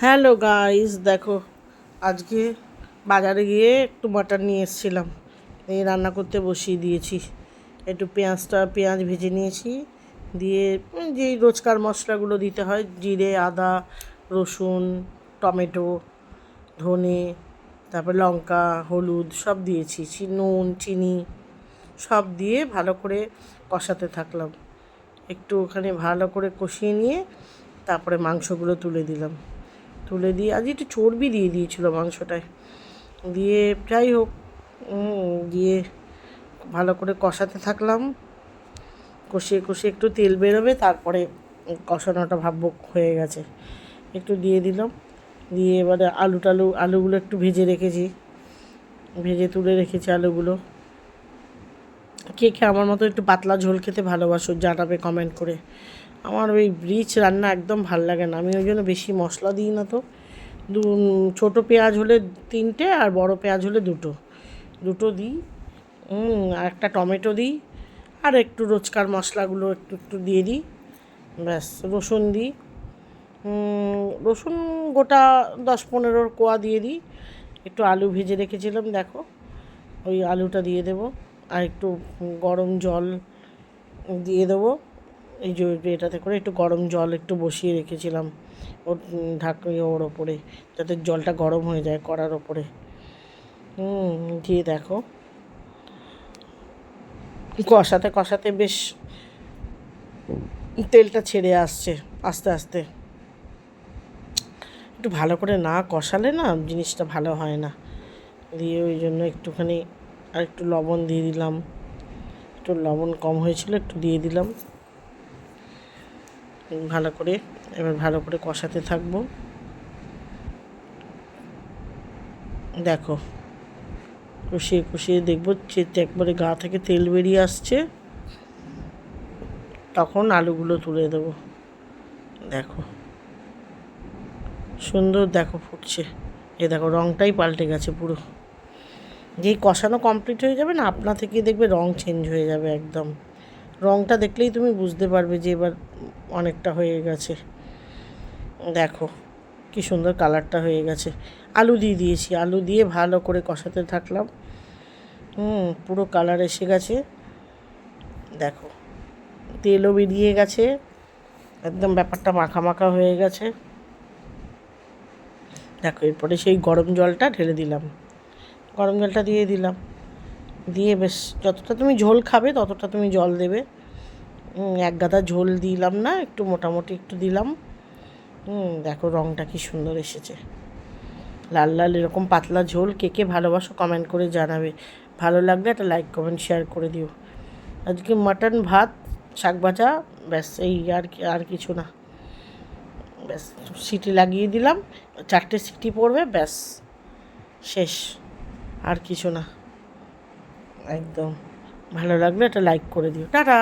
Hello guys, দেখো আজকে বাজারে গিয়ে একটু মাটন নিয়ে এসেছিলাম। এই রান্না করতে বসিয়ে দিয়েছি। একটু পেঁয়াজ ভেজে নিয়েছি, দিয়ে যেই রোজকার মশলাগুলো দিতে হয়, জিরে, আদা, রসুন, টমেটো, ধনে, তারপর লঙ্কা, হলুদ সব দিয়েছি, নুন, চিনি সব দিয়ে ভালো করে কষাতে থাকলাম। একটু ওখানে ভালো করে কষিয়ে নিয়ে তারপরে মাংসগুলো তুলে দিয়ে আজ একটু চর্বি দিয়ে দিয়েছিলো মাংসটায়, দিয়ে যাই হোক দিয়ে ভালো করে কষাতে থাকলাম। কষিয়ে কষিয়ে একটু তেল বেরোবে, তারপরে কষানোটা ভাববো হয়ে গেছে, একটু দিয়ে দিলাম। দিয়ে এবারে আলুগুলো একটু ভেজে তুলে রেখেছি আলুগুলো। কে আমার মতো একটু পাতলা ঝোল খেতে ভালোবাসো জানাবে কমেন্ট করে। আমার ওই রিচ রান্না একদম ভাল লাগে না, আমি ওই জন্য বেশি মশলা দিই না। তো ছোটো পেঁয়াজ হলে 3টে, আর বড় পেঁয়াজ হলে দুটো দিই। আর একটা টমেটো দিই, আর একটু রোজকার মশলাগুলো একটু একটু দিয়ে দিই, ব্যাস। রসুন দিই, রসুন গোটা 10-15 কোয়া দিয়ে দিই। একটু আলু ভেজে রেখেছিলাম, দেখো ওই আলুটা দিয়ে দেবো, আর একটু গরম জল দিয়ে দেবো। এই যে এটাতে করে একটু গরম জল একটু বসিয়ে রেখেছিলাম ওর ওর ওপরে, যাতে জলটা গরম হয়ে যায় কড়ার ওপরে। দিয়ে দেখো কষাতে কষাতে বেশ তেলটা ছেড়ে আসছে আস্তে আস্তে। একটু ভালো করে না কষালে না জিনিসটা ভালো হয় না। দিয়ে ওই জন্য একটুখানি আর একটু লবণ দিয়ে দিলাম, একটু লবণ কম হয়েছিল একটু দিয়ে দিলাম। ভালো করে কষাতে থাকবো। দেখো কষিয়ে কষিয়ে দেখবো একবারে গা থেকে তেল বেরিয়ে আসছে, তখন আলুগুলো তুলে দেবো। দেখো সুন্দর, দেখো ফুটছে, দেখো রঙটাই পাল্টে গেছে পুরো। যেই কষানো কমপ্লিট হয়ে যাবে না, আপনা থেকেই দেখবে রঙ চেঞ্জ হয়ে যাবে একদম। রঙটা দেখলেই তুমি বুঝতে পারবে যে এবার অনেকটা হয়ে গেছে। দেখো কি সুন্দর কালারটা হয়ে গেছে। আলু দিয়ে দিয়েছি, আলু দিয়ে ভালো করে কষাতে থাকলাম। পুরো কালার এসে গেছে, দেখো তেলও বেরিয়ে গেছে, একদম ব্যাপারটা মাখা মাখা হয়ে গেছে। দেখো এরপরে সেই গরম জলটা ঢেলে দিলাম, গরম জলটা দিয়ে বেশ যতটা তুমি ঝোল খাবে ততটা তুমি জল দেবে। এক গাদা ঝোল দিলাম না, একটু মোটামুটি একটু দিলাম। দেখো রঙটা কি সুন্দর এসেছে, লাল লাল এরকম পাতলা ঝোল। কে ভালোবাসো কমেন্ট করে জানাবে। ভালো লাগলে একটা লাইক কমেন্ট শেয়ার করে দিও। আজকে মাটন, ভাত, শাক ভাজা, ব্যাস। এই আর কিছু না, ব্যাস। সিটি লাগিয়ে দিলাম, 4টে সিটি পড়বে, ব্যাস শেষ। আর কিছু না, একদম। ভালো লাগলে একটা লাইক করে দিও। টাটা।